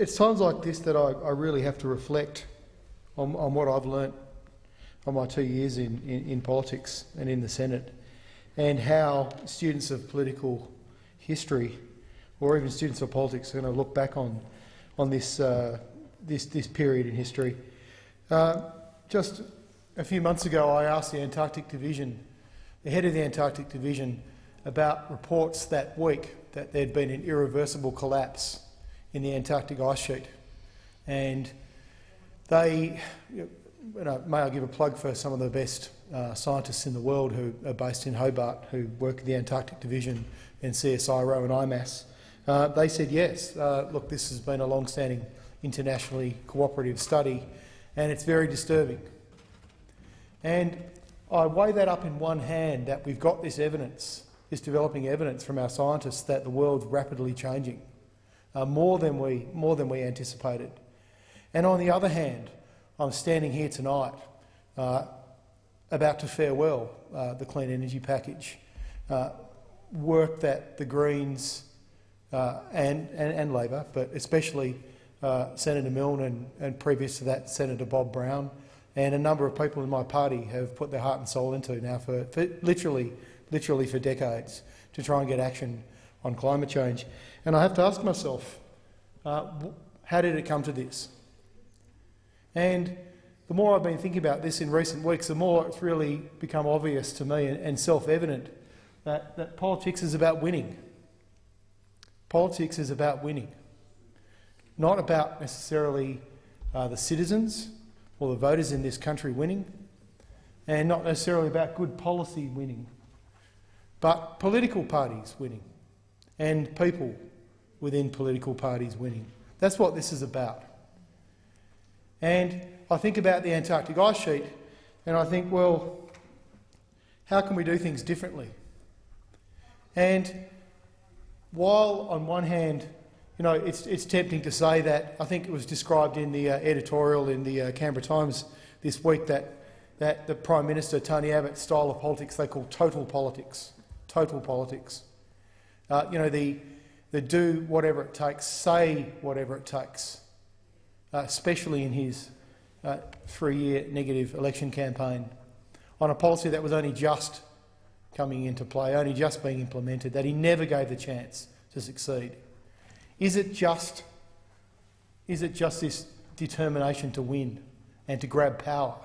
it's times like this that I really have to reflect on what I've learnt on my 2 years in politics and in the Senate, and how students of political history, or even students of politics, are going to look back on this this period in history. Just a few months ago, I asked the Antarctic Division, the head of the Antarctic Division, about reports that week that there'd been an irreversible collapse in the Antarctic ice sheet. And they, may I give a plug for some of the best scientists in the world who are based in Hobart, who work at the Antarctic Division and CSIRO and IMAS. They said yes, look, this has been a long-standing internationally cooperative study, and it's very disturbing. And I weigh that up in one hand, that we've got this evidence, this developing evidence from our scientists that the world's rapidly changing, more than we anticipated. And on the other hand, I'm standing here tonight about to farewell the clean energy package, work that the Greens and Labor, but especially Senator Milne and previous to that Senator Bob Brown, and a number of people in my party have put their heart and soul into now for literally for decades, to try and get action on climate change. And I have to ask myself, how did it come to this? And the more I've been thinking about this in recent weeks, the more it's really become obvious to me and self-evident that politics is about winning. Politics is about winning, not about necessarily the citizens or the voters in this country winning, and not necessarily about good policy winning, but political parties winning and people within political parties winning. That's what this is about. And I think about the Antarctic ice sheet and I think, well, how can we do things differently? And while on one hand, it's tempting to say that, I think it was described in the editorial in the Canberra Times this week, that the Prime Minister, Tony Abbott's style of politics they call total politics. Total politics. The do whatever it takes, say whatever it takes, especially in his 3-year negative election campaign, on a policy that was only just coming into play, only just being implemented, that he never gave the chance to succeed. Is it just this determination to win and to grab power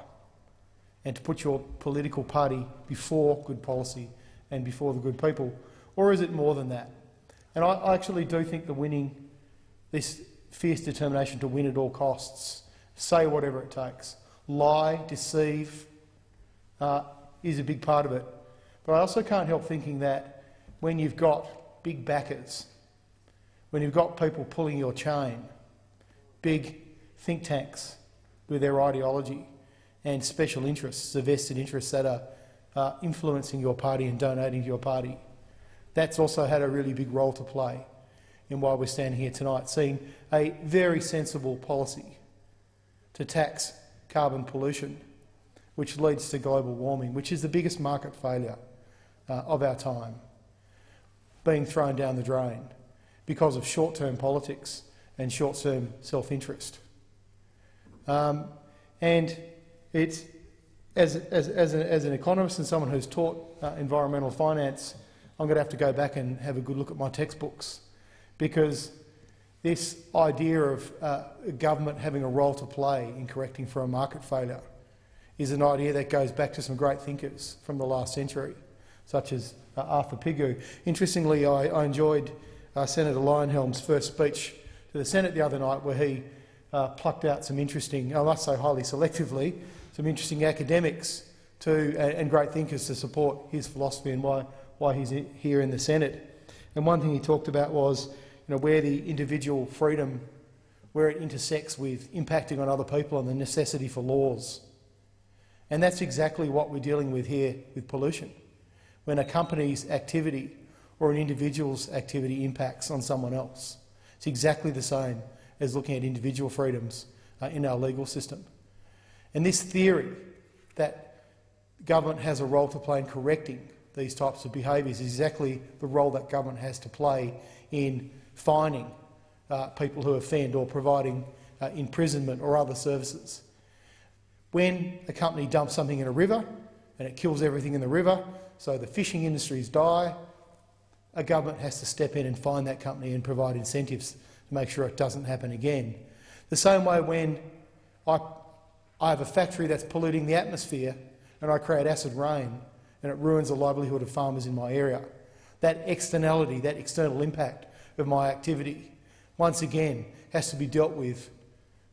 and to put your political party before good policy and before the good people, or is it more than that? And I actually do think this fierce determination to win at all costs, say whatever it takes, lie, deceive, is a big part of it. But I also can't help thinking that when you've got big backers, when you've got people pulling your chain, big think tanks with their ideology and special interests, the vested interests that are influencing your party and donating to your party, that's also had a really big role to play in why we're standing here tonight, seeing a very sensible policy to tax carbon pollution, which leads to global warming, which is the biggest market failure of our time, being thrown down the drain because of short-term politics and short-term self-interest. And it's, as an economist and someone who's taught environmental finance, I'm going to have to go back and have a good look at my textbooks, because this idea of government having a role to play in correcting for a market failure is an idea that goes back to some great thinkers from the last century, such as Arthur Pigou. Interestingly, I enjoyed Senator Leyonhjelm's first speech to the Senate the other night, where he plucked out some interesting, I must say highly selectively, some interesting academics and great thinkers to support his philosophy and why he's here in the Senate. And one thing he talked about was where the individual freedom, where it intersects with impacting on other people and the necessity for laws. And that's exactly what we're dealing with here with pollution. When a company's activity or an individual's activity impacts on someone else, it's exactly the same as looking at individual freedoms in our legal system. And this theory that government has a role to play in correcting these types of behaviours is exactly the role that government has to play in fining people who offend or providing imprisonment or other services. When a company dumps something in a river and it kills everything in the river, so the fishing industries die, a government has to step in and find that company and provide incentives to make sure it doesn't happen again. The same way when I have a factory that's polluting the atmosphere and I create acid rain and it ruins the livelihood of farmers in my area. That externality, that external impact of my activity, once again, has to be dealt with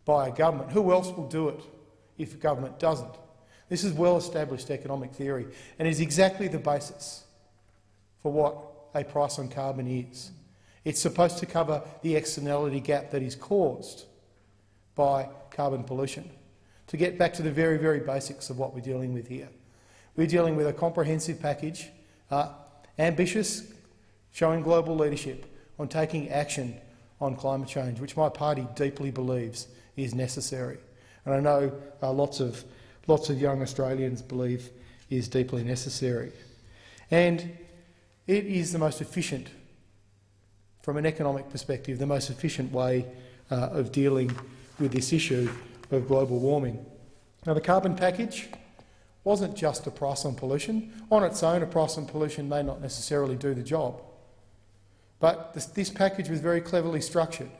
by a government. Who else will do it if a government doesn't? This is well-established economic theory and is exactly the basis for what a price on carbon is. It's supposed to cover the externality gap that is caused by carbon pollution. To get back to the very, very basics of what we're dealing with here. We're dealing with a comprehensive package, ambitious, showing global leadership on taking action on climate change, which my party deeply believes is necessary. And I know lots of young Australians believe is deeply necessary. And it is the most efficient, from an economic perspective, the most efficient way of dealing with this issue of global warming. Now, the carbon package wasn't just a price on pollution. On its own, a price on pollution may not necessarily do the job. But this package was very cleverly structured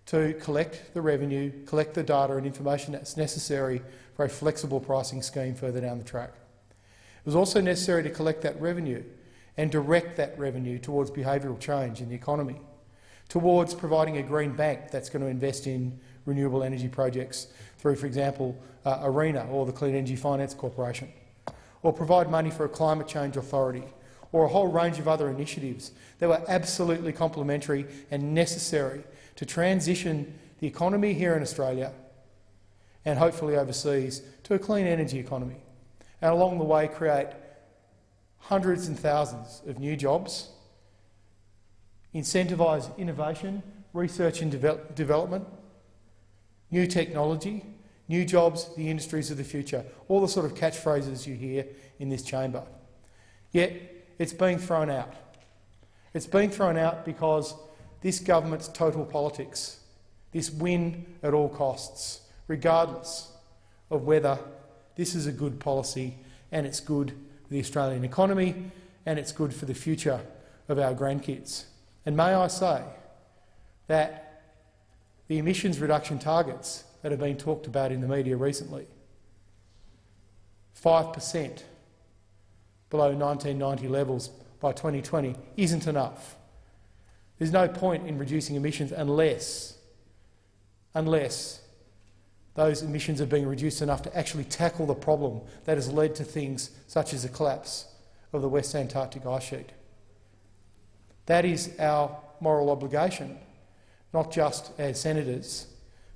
to collect the revenue, collect the data and information that's necessary for a flexible pricing scheme further down the track. It was also necessary to collect that revenue and direct that revenue towards behavioural change in the economy, towards providing a green bank that's going to invest in renewable energy projects through, for example, ARENA or the Clean Energy Finance Corporation, or provide money for a climate change authority, or a whole range of other initiatives that were absolutely complementary and necessary to transition the economy here in Australia and hopefully overseas to a clean energy economy, and along the way create hundreds and thousands of new jobs, incentivise innovation, research and development, new technology, new jobs, the industries of the future, all the sort of catchphrases you hear in this chamber. Yet it's being thrown out. It's being thrown out because this government's total politics, this win at all costs, regardless of whether this is a good policy and it's good for the Australian economy and it's good for the future of our grandkids. And may I say that the emissions reduction targets that have been talked about in the media recently, 5% below 1990 levels by 2020, isn't enough. There's no point in reducing emissions unless those emissions are being reduced enough to actually tackle the problem that has led to things such as the collapse of the West Antarctic ice sheet. That is our moral obligation, not just as senators,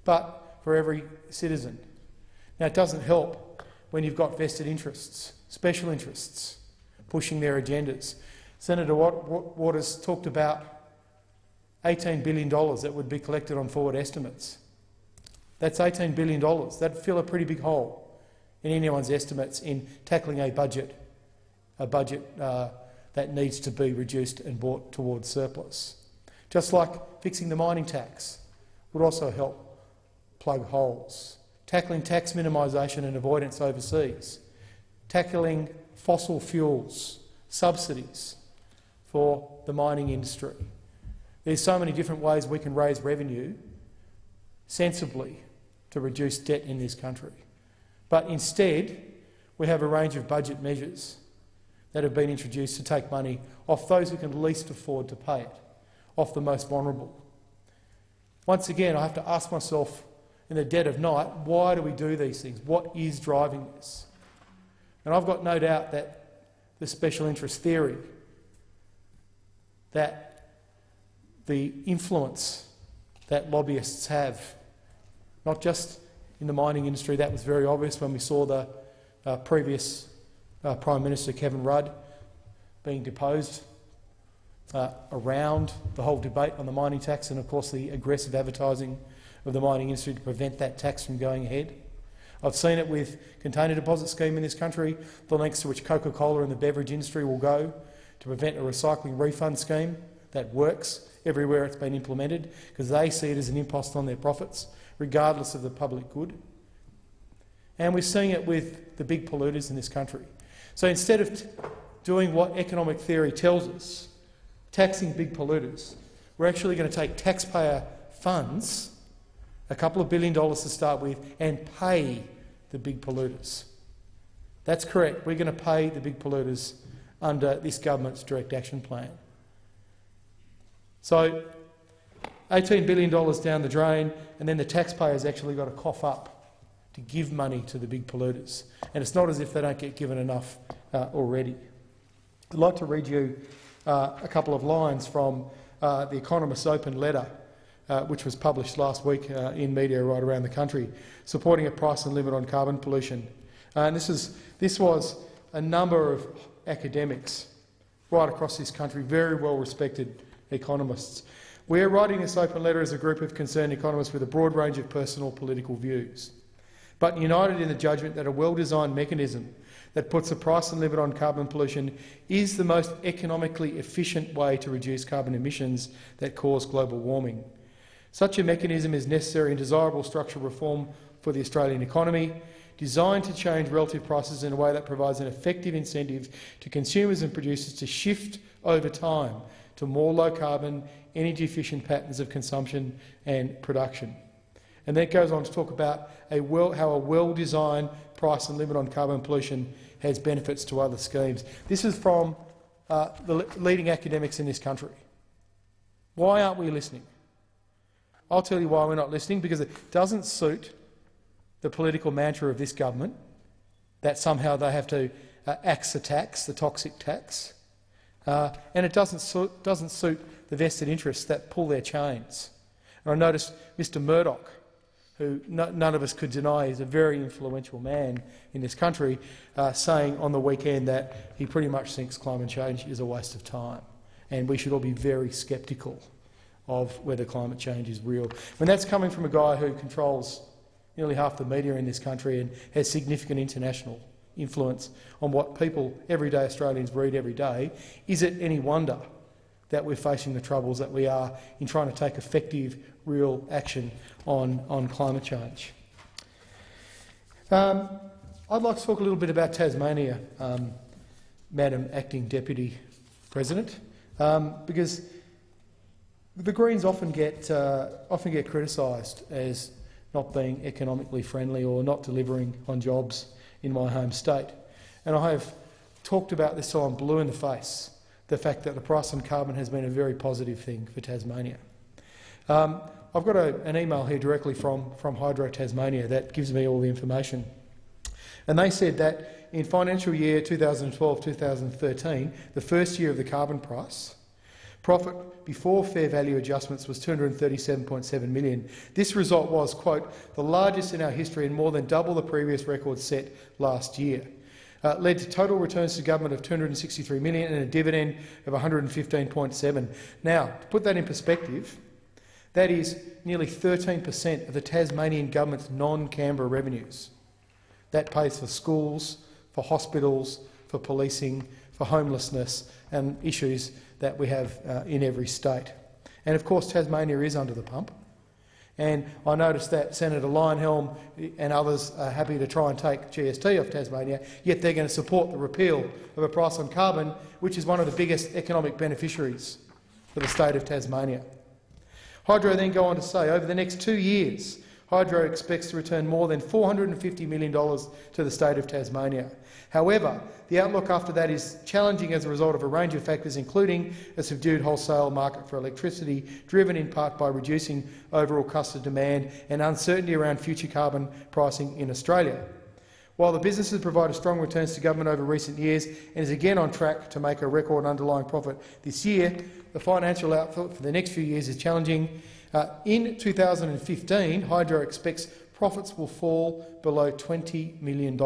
but for every citizen. Now, it doesn't help when you've got vested interests, special interests, pushing their agendas. Senator Waters talked about $18 billion that would be collected on forward estimates. That's $18 billion. That'd fill a pretty big hole in anyone's estimates in tackling a budget that needs to be reduced and brought towards surplus. Just like fixing the mining tax would also help plug holes. Tackling tax minimisation and avoidance overseas. Tackling fossil fuels, subsidies for the mining industry. There's so many different ways we can raise revenue sensibly to reduce debt in this country. But instead, we have a range of budget measures that have been introduced to take money off those who can least afford to pay it, off the most vulnerable. Once again, I have to ask myself in the dead of night, why do we do these things? What is driving this? And I've got no doubt that the special interest theory, that the influence that lobbyists have, not just in the mining industry, that was very obvious when we saw the previous Prime Minister Kevin Rudd being deposed around the whole debate on the mining tax and, of course, the aggressive advertising of the mining industry to prevent that tax from going ahead. I've seen it with container deposit scheme in this country, the lengths to which Coca-Cola and the beverage industry will go to prevent a recycling refund scheme that works everywhere it's been implemented, because they see it as an impost on their profits, regardless of the public good. And we're seeing it with the big polluters in this country. So instead of doing what economic theory tells us, taxing big polluters, we're actually going to take taxpayer funds, a couple of $1 billion to start with, and pay the big polluters. That's correct. We're going to pay the big polluters under this government's direct action plan. So $18 billion down the drain, and then the taxpayers actually got to cough up to give money to the big polluters. And it's not as if they don't get given enough already. I'd like to read you a couple of lines from the Economist's open letter, which was published last week in media right around the country, supporting a price and limit on carbon pollution. And this was a number of academics right across this country, very well-respected economists. We're writing this open letter as a group of concerned economists with a broad range of personal political views, but united in the judgment that a well-designed mechanism that puts a price and limit on carbon pollution is the most economically efficient way to reduce carbon emissions that cause global warming. Such a mechanism is necessary and desirable structural reform for the Australian economy, designed to change relative prices in a way that provides an effective incentive to consumers and producers to shift over time to more low-carbon, energy-efficient patterns of consumption and production. And then it goes on to talk about how a well-designed price and limit on carbon pollution has benefits to other schemes. This is from the leading academics in this country. Why aren't we listening? I'll tell you why we're not listening, because it doesn't suit the political mantra of this government that somehow they have to axe the tax, the toxic tax, and it doesn't suit the vested interests that pull their chains. And I noticed Mr Murdoch, who none of us could deny is a very influential man in this country, saying on the weekend that he pretty much thinks climate change is a waste of time, and we should all be very sceptical of whether climate change is real. When that's coming from a guy who controls nearly half the media in this country and has significant international influence on what people, everyday Australians, read every day, is it any wonder that we're facing the troubles that we are in trying to take effective, real action on climate change? I'd like to talk a little bit about Tasmania, Madam Acting Deputy President, because the Greens often get criticised as not being economically friendly or not delivering on jobs in my home state. And I have talked about this till I'm blue in the face, the fact that the price on carbon has been a very positive thing for Tasmania. I've got an email here directly from Hydro Tasmania that gives me all the information. And they said that in financial year 2012-2013, the first year of the carbon price, profit before fair value adjustments was $237.7 million. This result was, quote, the largest in our history and more than double the previous record set last year. Led to total returns to government of $263 million and a dividend of $115.7. Now, to put that in perspective, that is nearly 13% of the Tasmanian government's non-Canberra revenues. That pays for schools, for hospitals, for policing, for homelessness and issues that we have in every state. And of course Tasmania is under the pump. And I noticed that Senator Lionhelm and others are happy to try and take GST off Tasmania, yet they're going to support the repeal of a price on carbon, which is one of the biggest economic beneficiaries for the state of Tasmania. Hydro then go on to say, over the next 2 years, Hydro expects to return more than $450 million to the state of Tasmania. However, the outlook after that is challenging as a result of a range of factors, including a subdued wholesale market for electricity, driven in part by reducing overall customer demand and uncertainty around future carbon pricing in Australia. While the business has provided strong returns to government over recent years and is again on track to make a record underlying profit this year, the financial outlook for the next few years is challenging. In 2015, Hydro expects profits will fall below $20 million,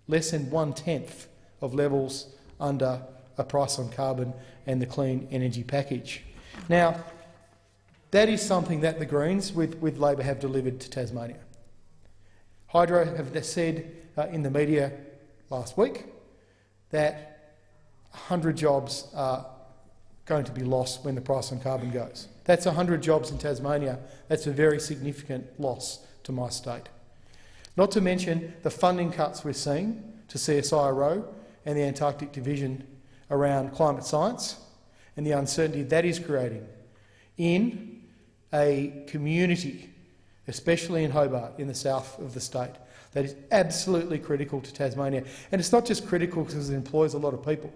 less than 1/10 of levels under a price on carbon and the clean energy package. Now, that is something that the Greens with Labor have delivered to Tasmania. Hydro have said in the media last week that 100 jobs are going to be lost when the price on carbon goes. That's 100 jobs in Tasmania. That's a very significant loss to my state. Not to mention the funding cuts we're seeing to CSIRO and the Antarctic Division around climate science and the uncertainty that is creating in a community, especially in Hobart, in the south of the state, that is absolutely critical to Tasmania. And it's not just critical because it employs a lot of people.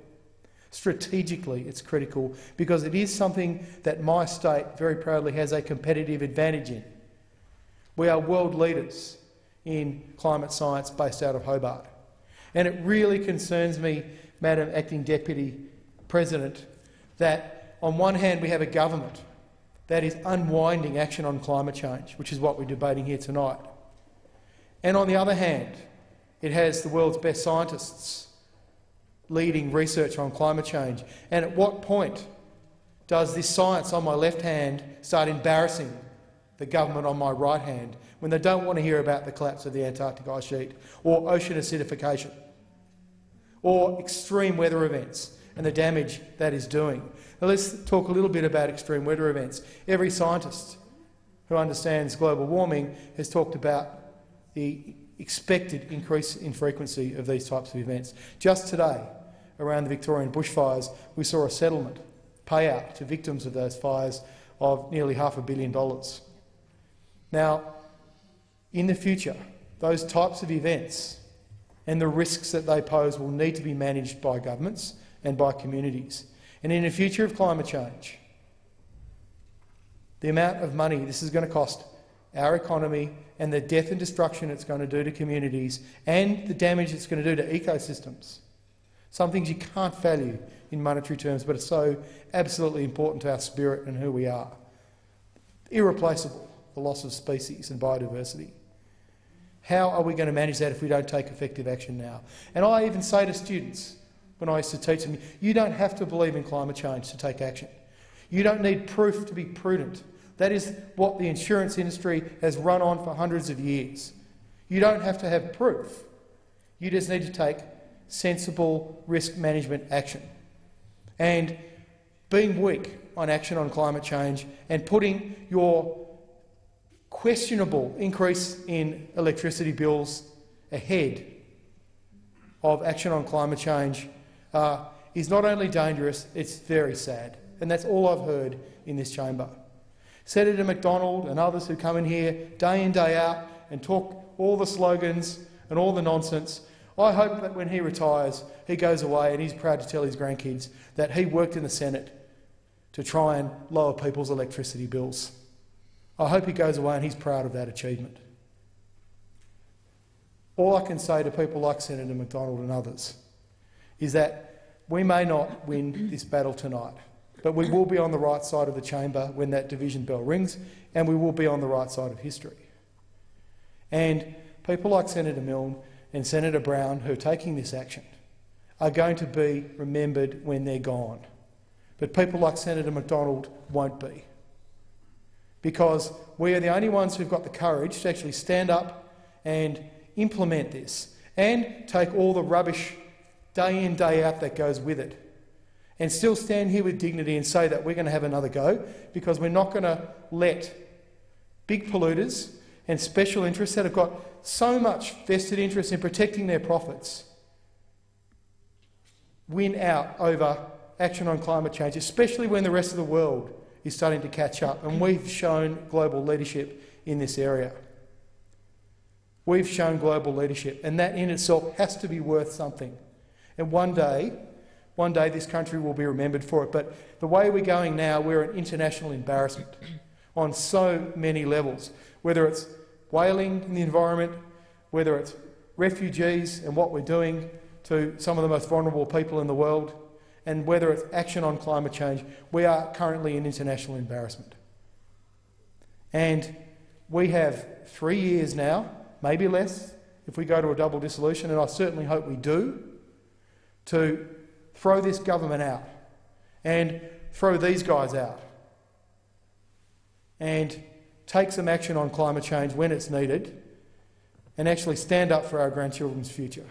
Strategically, it's critical because it is something that my state very proudly has a competitive advantage in. We are world leaders in climate science based out of Hobart. And it really concerns me, Madam Acting Deputy President, that on one hand we have a government that is unwinding action on climate change, which is what we're debating here tonight. And on the other hand, it has the world's best scientists leading research on climate change. And at what point does this science on my left hand start embarrassing the government on my right hand when they don't want to hear about the collapse of the Antarctic ice sheet or ocean acidification or extreme weather events and the damage that is doing? Now let's talk a little bit about extreme weather events. Every scientist who understands global warming has talked about the expected increase in frequency of these types of events. Just today, around the Victorian bushfires, we saw a settlement payout to victims of those fires of nearly $500 million. Now, in the future, those types of events and the risks that they pose will need to be managed by governments and by communities. And in the future of climate change, the amount of money this is going to cost our economy and the death and destruction it's going to do to communities and the damage it's going to do to ecosystems, some things you can't value in monetary terms but are so absolutely important to our spirit and who we are. Irreplaceable, the loss of species and biodiversity. How are we going to manage that if we don't take effective action now? And I even say to students, when I used to teach them, you don't have to believe in climate change to take action. You don't need proof to be prudent. That is what the insurance industry has run on for hundreds of years. You don't have to have proof. You just need to take sensible risk management action. And being weak on action on climate change and putting your questionable increase in electricity bills ahead of action on climate change is not only dangerous, it's very sad. And that's all I've heard in this chamber. Senator McDonald and others who come in here day in, day out and talk all the slogans and all the nonsense, I hope that when he retires, he goes away and he's proud to tell his grandkids that he worked in the Senate to try and lower people's electricity bills. I hope he goes away and he's proud of that achievement. All I can say to people like Senator McDonald and others is that we may not win this battle tonight, but we will be on the right side of the chamber when that division bell rings, and we will be on the right side of history. And people like Senator Milne and Senator Brown who are taking this action are going to be remembered when they're gone. But people like Senator McDonald won't be, because we are the only ones who've got the courage to actually stand up and implement this and take all the rubbish day in, day out that goes with it, and still stand here with dignity and say that we're going to have another go, because we're not going to let big polluters and special interests that have got so much vested interest in protecting their profits win out over action on climate change, especially when the rest of the world is starting to catch up, and we've shown global leadership in this area. We've shown global leadership, and that in itself has to be worth something. And one day this country will be remembered for it. But the way we're going now, we're an international embarrassment on so many levels, whether it's whaling in the environment, whether it's refugees and what we're doing to some of the most vulnerable people in the world, and whether it's action on climate change. We are currently an international embarrassment. And we have 3 years now, maybe less, if we go to a double dissolution, and I certainly hope we do, to throw this government out and throw these guys out and take some action on climate change when it's needed and actually stand up for our grandchildren's future.